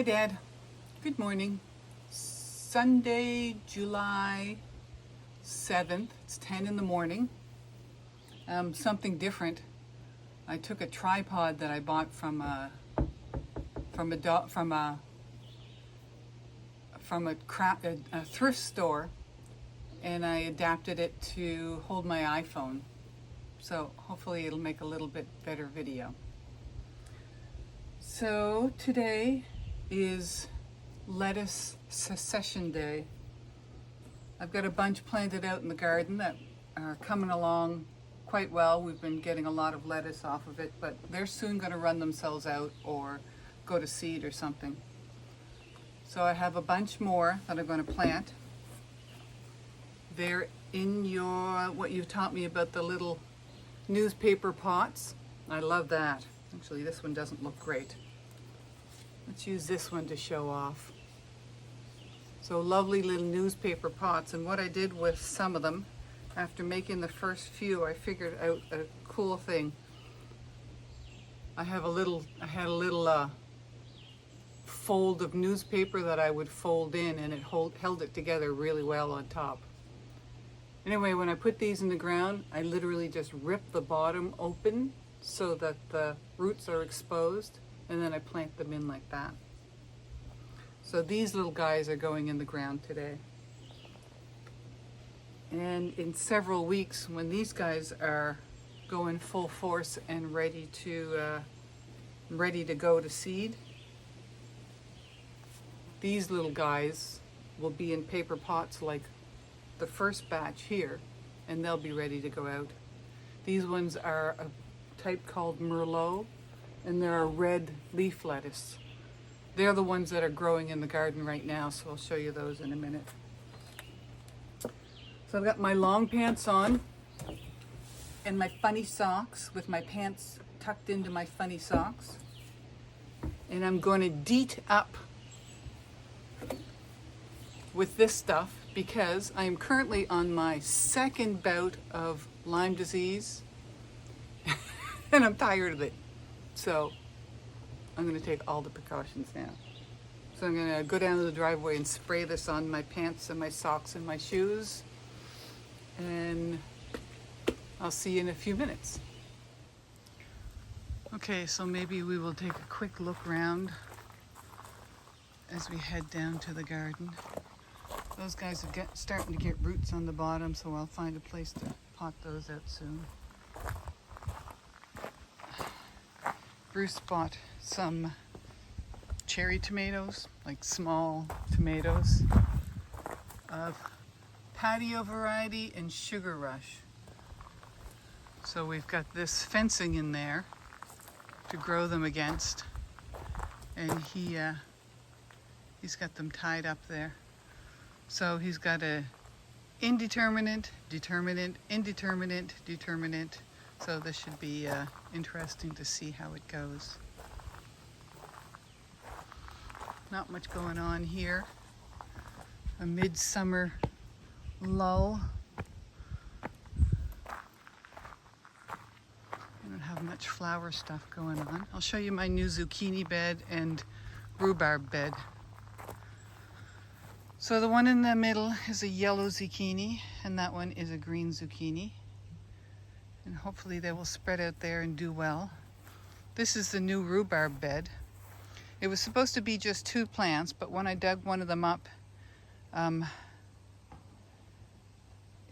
Hi, Dad. Good morning. Sunday, July 7th. It's 10 in the morning. Something different. I took a tripod that I bought from a thrift store, and I adapted it to hold my iPhone. So hopefully it'll make a little bit better video. So today is lettuce succession day. I've got a bunch planted out in the garden that are coming along quite well. We've been getting a lot of lettuce off of it, but they're soon going to run themselves out or go to seed or something. So I have a bunch more that I'm going to plant. They're in what you've taught me about the little newspaper pots. I love that. Actually, this one doesn't look great. Let's use this one to show off. So lovely little newspaper pots. And what I did with some of them, after making the first few, I figured out a cool thing. I had a little fold of newspaper that I would fold in, and it held it together really well on top. Anyway, when I put these in the ground, I literally just rip the bottom open so that the roots are exposed, and then I plant them in like that. So these little guys are going in the ground today. And in several weeks, when these guys are going full force and ready to go to seed, these little guys will be in paper pots like the first batch here, and they'll be ready to go out. These ones are a type called Merlot, and they're a red leaf lettuce. They're the ones that are growing in the garden right now, so I'll show you those in a minute. So I've got my long pants on and my funny socks with my pants tucked into my funny socks. And I'm going to deet up with this stuff because I am currently on my second bout of Lyme disease and I'm tired of it. So I'm going to take all the precautions now. So I'm going to go down to the driveway and spray this on my pants and my socks and my shoes. And I'll see you in a few minutes. Okay, so maybe we will take a quick look around as we head down to the garden. Those guys are starting to get roots on the bottom, so I'll find a place to pot those out soon. Bruce bought some cherry tomatoes, like small tomatoes, of patio variety and sugar rush. So we've got this fencing in there to grow them against, and he's got them tied up there. So he's got a indeterminate, determinate, indeterminate, determinate. So this should be interesting to see how it goes. Not much going on here. A midsummer lull. I don't have much flower stuff going on. I'll show you my new zucchini bed and rhubarb bed. So the one in the middle is a yellow zucchini, and that one is a green zucchini. And hopefully they will spread out there and do well. This is the new rhubarb bed. It was supposed to be just 2 plants, but when I dug one of them up,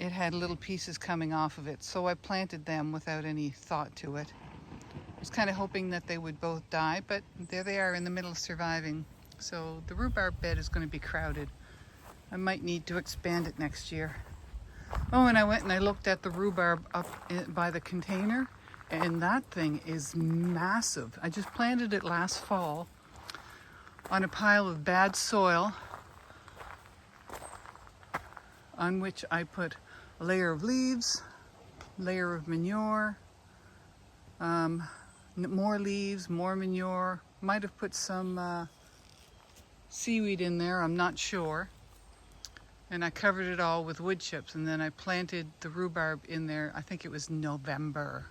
it had little pieces coming off of it, so I planted them without any thought to it. I was kind of hoping that they would both die, but there they are in the middle surviving. So the rhubarb bed is going to be crowded. I might need to expand it next year. Oh, and I went and I looked at the rhubarb up by the container, and that thing is massive. I just planted it last fall on a pile of bad soil on which I put a layer of leaves, layer of manure, more leaves, more manure. Might have put some seaweed in there, I'm not sure. And I covered it all with wood chips, and then I planted the rhubarb in there. I think it was November.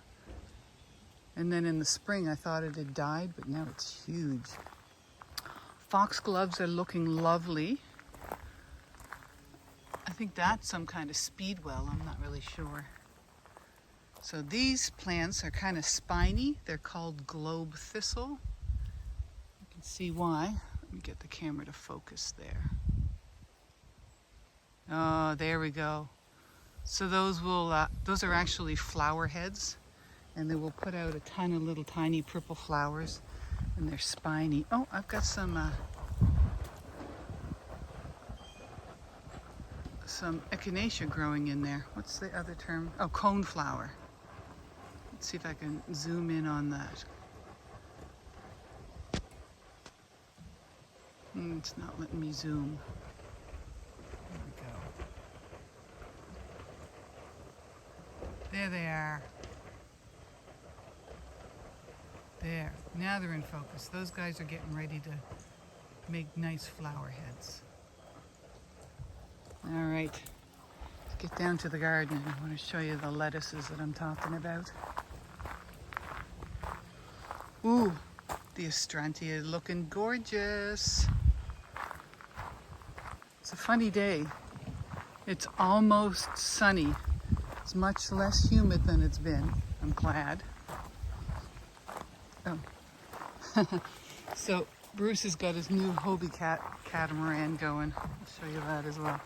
And then in the spring I thought it had died, but now it's huge. foxgloves are looking lovely. I think that's some kind of speedwell, I'm not really sure. So these plants are kind of spiny. They're called globe thistle. You can see why. Let me get the camera to focus there. Oh, there we go. So those are actually flower heads, and they will put out a ton of little tiny purple flowers, and they're spiny. Oh, I've got some echinacea growing in there. What's the other term? Oh, coneflower. Let's see if I can zoom in on that. It's not letting me zoom. There we go. There they are. There. Now they're in focus. Those guys are getting ready to make nice flower heads. All right. Let's get down to the garden. I want to show you the lettuces that I'm talking about. Ooh, the astrantia is looking gorgeous. It's a funny day. It's almost sunny. It's much less humid than it's been. I'm glad. Oh. So Bruce has got his new Hobie catamaran going. I'll show you that as well.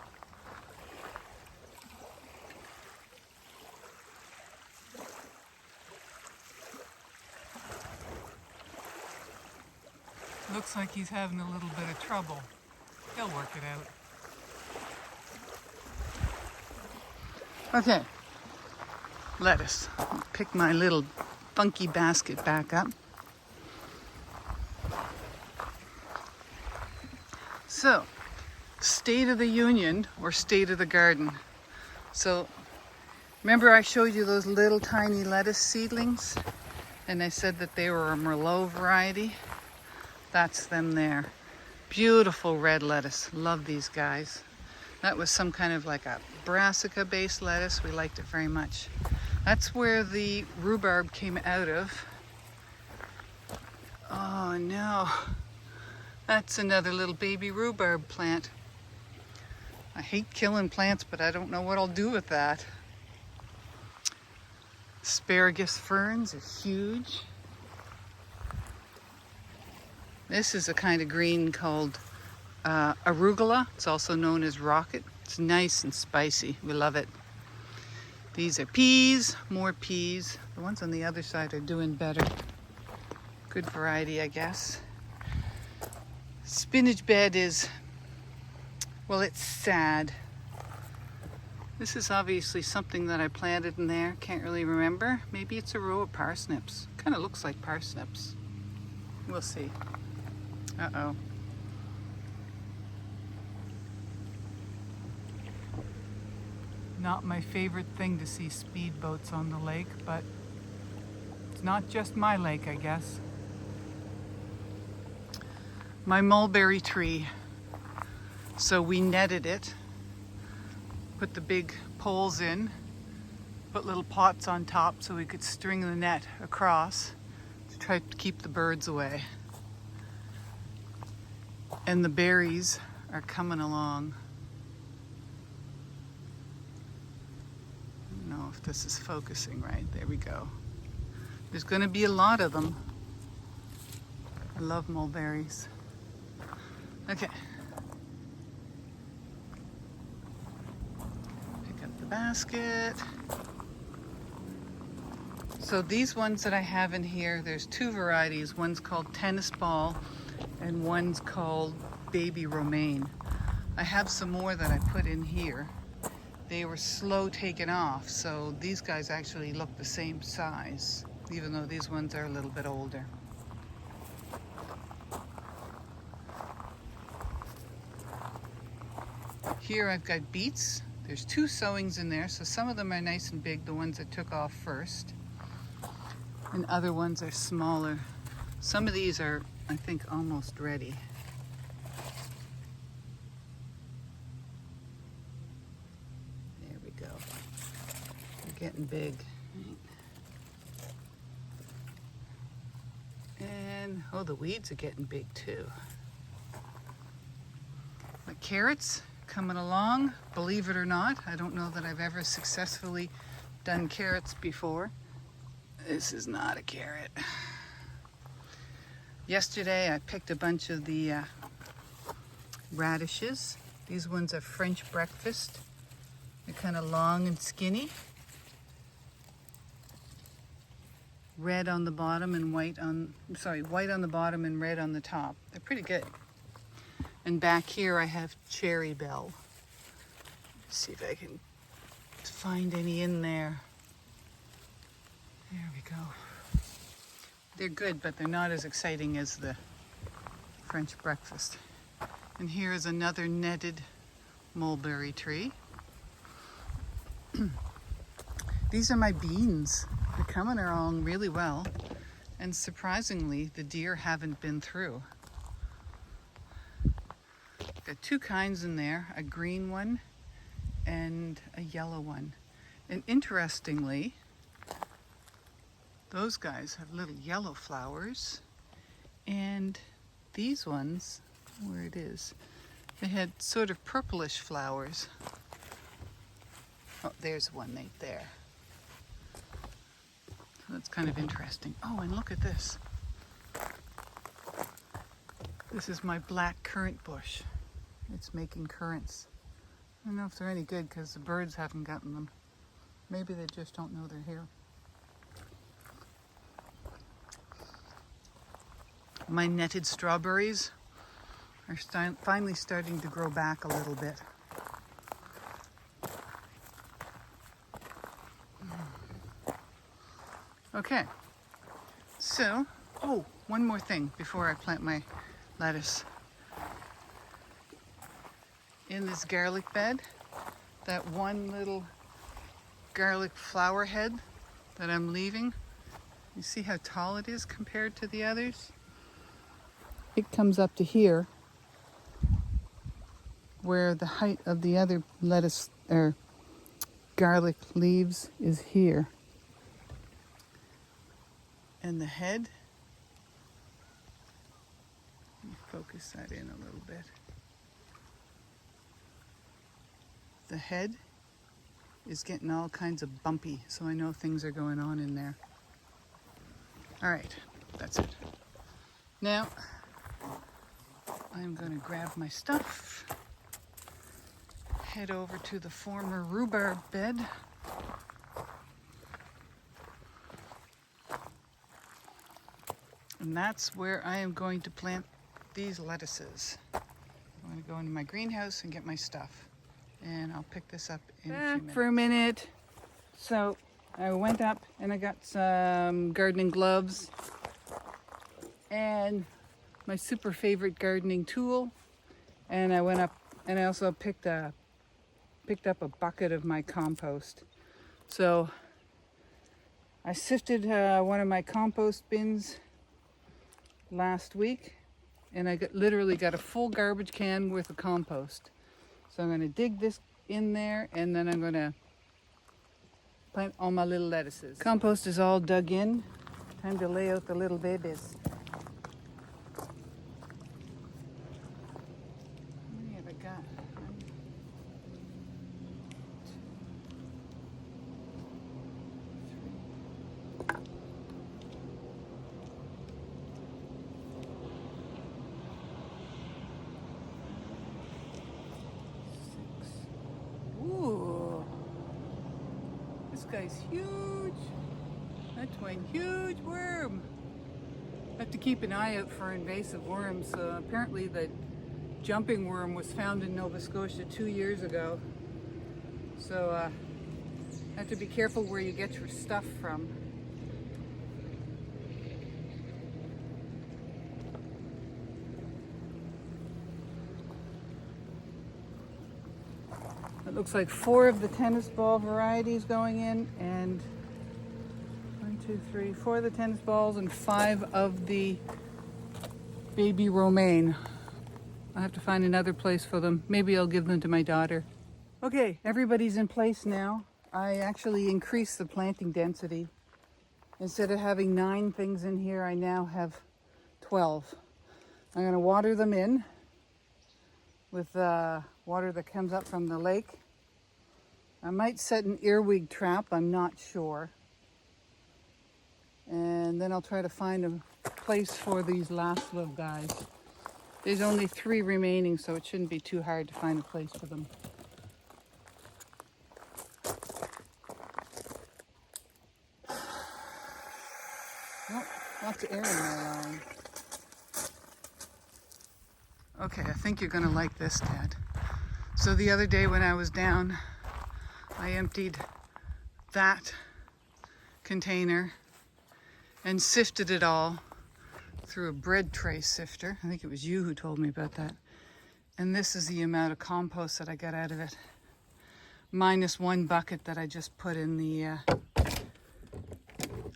Looks like he's having a little bit of trouble. He'll work it out. Okay, lettuce. Pick my little funky basket back up. So, state of the union or state of the garden. So, remember I showed you those little tiny lettuce seedlings? And I said that they were a Merlot variety? That's them there. Beautiful red lettuce. Love these guys. That was some kind of like a brassica based lettuce. We liked it very much. That's where the rhubarb came out of. Oh no. That's another little baby rhubarb plant. I hate killing plants, but I don't know what I'll do with that. Asparagus ferns are huge. This is a kind of green called arugula. It's also known as rocket. It's nice and spicy. We love it. These are peas, more peas. The ones on the other side are doing better. Good variety, I guess. Spinach bed is, well, it's sad. This is obviously something that I planted in there. Can't really remember. Maybe it's a row of parsnips. Kind of looks like parsnips. We'll see. Uh-oh. Not my favorite thing to see speedboats on the lake, but it's not just my lake, I guess. My mulberry tree. So we netted it, put the big poles in, put little pots on top so we could string the net across to try to keep the birds away. And the berries are coming along. I don't know if this is focusing right. There we go. There's going to be a lot of them. I love mulberries. Okay. Pick up the basket. So these ones that I have in here, there's two varieties. One's called tennis ball and one's called baby romaine. I have some more that I put in here. They were slow taken off, so these guys actually look the same size, even though these ones are a little bit older. Here I've got beets. There's two sowings in there, so some of them are nice and big, the ones that took off first, and other ones are smaller. Some of these are, I think, almost ready. There we go. They're getting big. And, oh, the weeds are getting big too. carrots coming along, believe it or not. I don't know that I've ever successfully done carrots before. This is not a carrot. Yesterday I picked a bunch of the radishes. These ones are French breakfast. They're kind of long and skinny. Red on the bottom and white on the bottom and red on the top. They're pretty good. And back here I have cherry bell. Let's see if I can find any in there. There we go. They're good, but they're not as exciting as the French breakfast. And here is another netted mulberry tree. These are my beans. They're coming along really well. And surprisingly, the deer haven't been through. Got two kinds in there, a green one and a yellow one. And interestingly, those guys have little yellow flowers, and these ones, where it is, they had sort of purplish flowers. Oh, there's one right there. So that's kind of interesting. Oh, and look at this. This is my black currant bush. It's making currants. I don't know if they're any good because the birds haven't gotten them. Maybe they just don't know they're here. My netted strawberries are finally starting to grow back a little bit. Okay, so, oh, one more thing before I plant my lettuce. In this garlic bed, that one little garlic flower head that I'm leaving, you see how tall it is compared to the others? It comes up to here, where the height of the other lettuce or garlic leaves is here. And the head, let me focus that in a little bit. The head is getting all kinds of bumpy, so I know things are going on in there. All right, that's it. Now, I'm going to grab my stuff, head over to the former rhubarb bed. And that's where I am going to plant these lettuces. I'm going to go into my greenhouse and get my stuff. And I'll pick this up in a few minutes. For a minute. So I went up and I got some gardening gloves and my super favorite gardening tool. And I went up and I also picked up a bucket of my compost. So I sifted one of my compost bins last week, and I literally got a full garbage can worth of compost. So I'm going to dig this in there, and then I'm going to plant all my little lettuces. Compost is all dug in. Time to lay out the little babies. How many have I got? 1, 2, 3. Ooh, this guy's huge. That's one huge worm. I have to keep an eye out for invasive worms. Apparently the jumping worm was found in Nova Scotia 2 years ago. So have to be careful where you get your stuff from. It looks like 4 of the tennis ball varieties going in, and 1, 2, 3, 4 of the tennis balls and 5 of the baby romaine. I'll have to find another place for them. Maybe I'll give them to my daughter. Okay, everybody's in place now. I actually increased the planting density. Instead of having 9 things in here, I now have 12. I'm going to water them in with water that comes up from the lake. I might set an earwig trap, I'm not sure. And then I'll try to find a place for these last little guys. There's only 3 remaining, so it shouldn't be too hard to find a place for them. Oh, lots of air in there, Lauren. Okay, I think you're gonna like this, Dad. So the other day when I was down, I emptied that container and sifted it all through a bread tray sifter. I think it was you who told me about that. And this is the amount of compost that I got out of it. Minus 1 bucket that I just put in the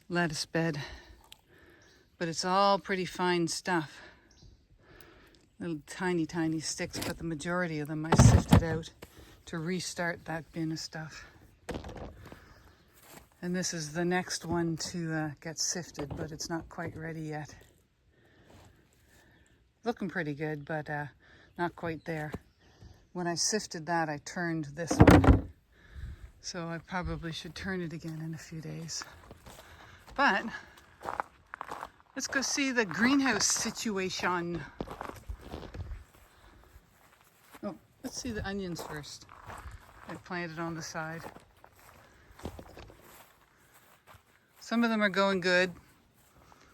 lettuce bed. But it's all pretty fine stuff. Little tiny, tiny sticks, but the majority of them I sifted out to restart that bin of stuff. And this is the next one to get sifted, but it's not quite ready yet. Looking pretty good, but not quite there. When I sifted that, I turned this one. So I probably should turn it again in a few days. But let's go see the greenhouse situation. Oh, let's see the onions first. I planted on the side. Some of them are going good,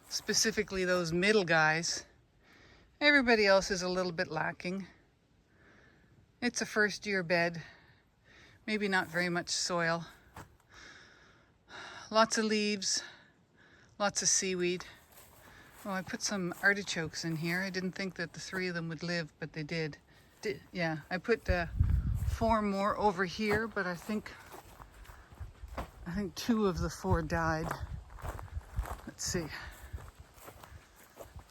specifically those middle guys. Everybody else is a little bit lacking. It's a first year bed, maybe not very much soil. Lots of leaves, lots of seaweed. Oh, I put some artichokes in here. I didn't think that the 3 of them would live, but they did. Yeah, I put 4 more over here, but I think 2 of the 4 died. Let's see.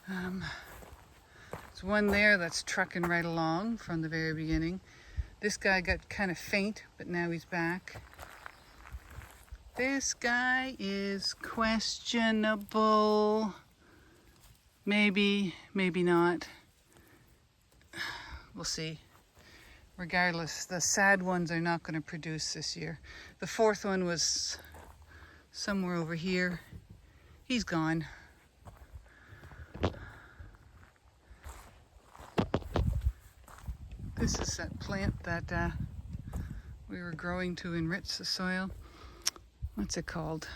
There's one there that's trucking right along from the very beginning. This guy got kind of faint, but now he's back. This guy is questionable. Maybe, maybe not. We'll see. Regardless, the sad ones are not going to produce this year. The 4th one was somewhere over here. He's gone. This is that plant that we were growing to enrich the soil. What's it called?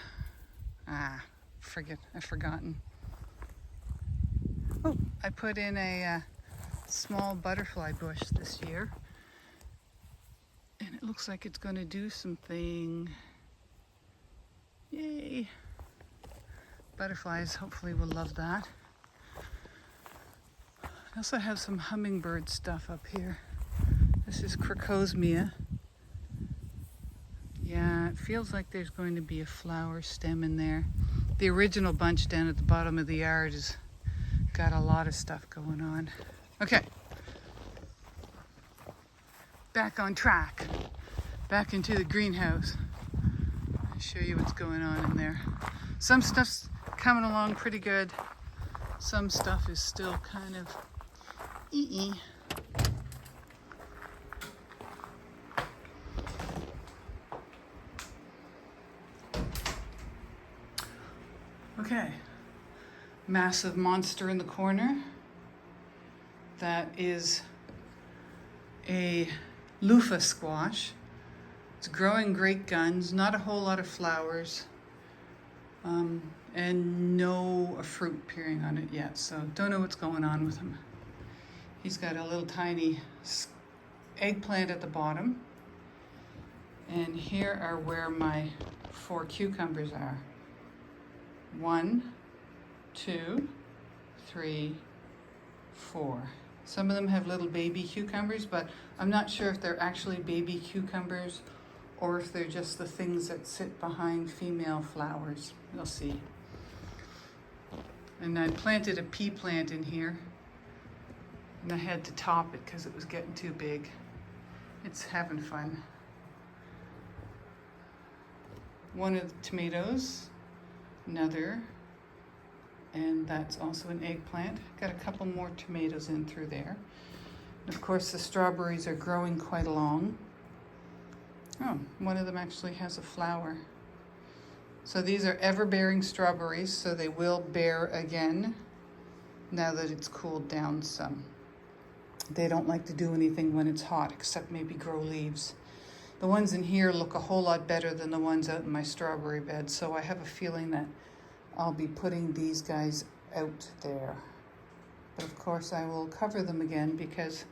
I've forgotten. Oh, I put in a small butterfly bush this year. And it looks like it's going to do something. Yay. Butterflies hopefully will love that. I also have some hummingbird stuff up here. This is crocosmia. Yeah, it feels like there's going to be a flower stem in there. The original bunch down at the bottom of the yard has got a lot of stuff going on. Okay. Back on track. Back into the greenhouse. I'll show you what's going on in there. Some stuff's coming along pretty good. Some stuff is still kind of Okay, massive monster in the corner. That is a loofah squash. It's growing great guns, not a whole lot of flowers, and no fruit appearing on it yet, so don't know what's going on with him. He's got a little tiny eggplant at the bottom, and here are where my 4 cucumbers are. 1, 2, 3, 4. Some of them have little baby cucumbers, but I'm not sure if they're actually baby cucumbers or if they're just the things that sit behind female flowers. We'll see. And I planted a pea plant in here, and I had to top it because it was getting too big. It's having fun. One of the tomatoes, another, and that's also an eggplant. Got a couple more tomatoes in through there. Of course, the strawberries are growing quite along. Oh, one of them actually has a flower. So these are ever-bearing strawberries, so they will bear again now that it's cooled down some. They don't like to do anything when it's hot, except maybe grow leaves. The ones in here look a whole lot better than the ones out in my strawberry bed, so I have a feeling that I'll be putting these guys out there. But of course I will cover them again because,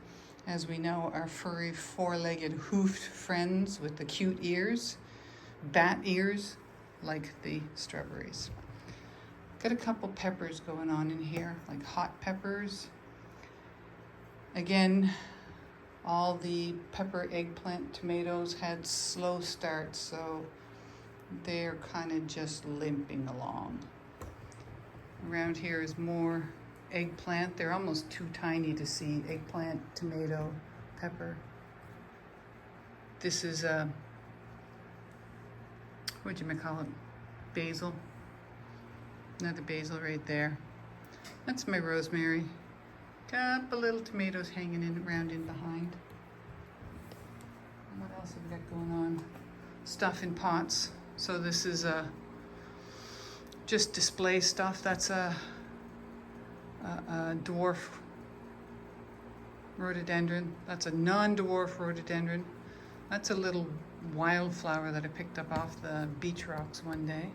as we know, our furry four-legged hoofed friends with the cute ears, bat ears, like the strawberries. Got a couple peppers going on in here, like hot peppers. Again, all the pepper, eggplant, tomatoes had slow starts, so they're kind of just limping along. Around here is more eggplant. They're almost too tiny to see. Eggplant, tomato, pepper. This is whatchamacallit, basil. Another basil right there. That's my rosemary. Couple little tomatoes hanging around in behind. And what else have we got going on? Stuff in pots. So this is just display stuff. That's a dwarf rhododendron. That's a non-dwarf rhododendron. That's a little wildflower that I picked up off the beach rocks one day.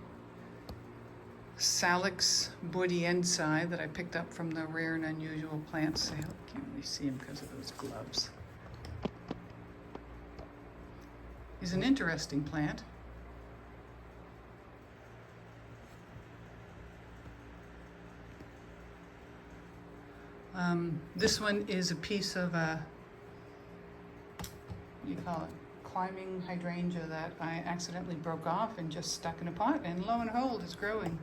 Salix bodiensi that I picked up from the rare and unusual plant sale. Can't really see them because of those gloves. Is an interesting plant. This one is a piece of what do you call it? Climbing hydrangea that I accidentally broke off and just stuck in a pot, and lo and behold, it's growing.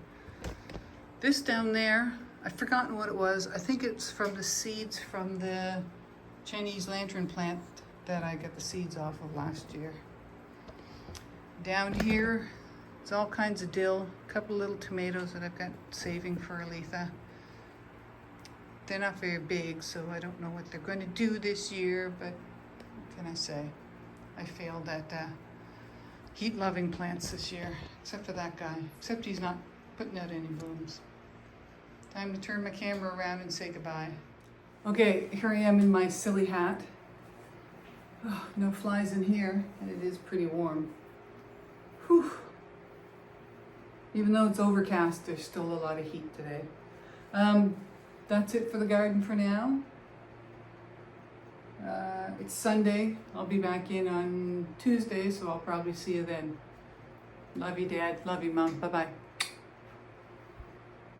This down there, I've forgotten what it was. I think it's from the seeds from the Chinese lantern plant that I got the seeds off of last year. Down here, it's all kinds of dill, a couple little tomatoes that I've got saving for Aletha. They're not very big, so I don't know what they're going to do this year, but what can I say? I failed at heat-loving plants this year, except for that guy, except he's not putting out any blooms. Time to turn my camera around and say goodbye. Okay, here I am in my silly hat. Oh, no flies in here, and it is pretty warm. Whew. Even though it's overcast, there's still a lot of heat today. That's it for the garden for now. It's Sunday. I'll be back in on Tuesday, so I'll probably see you then. Love you, Dad. Love you, Mom. Bye-bye.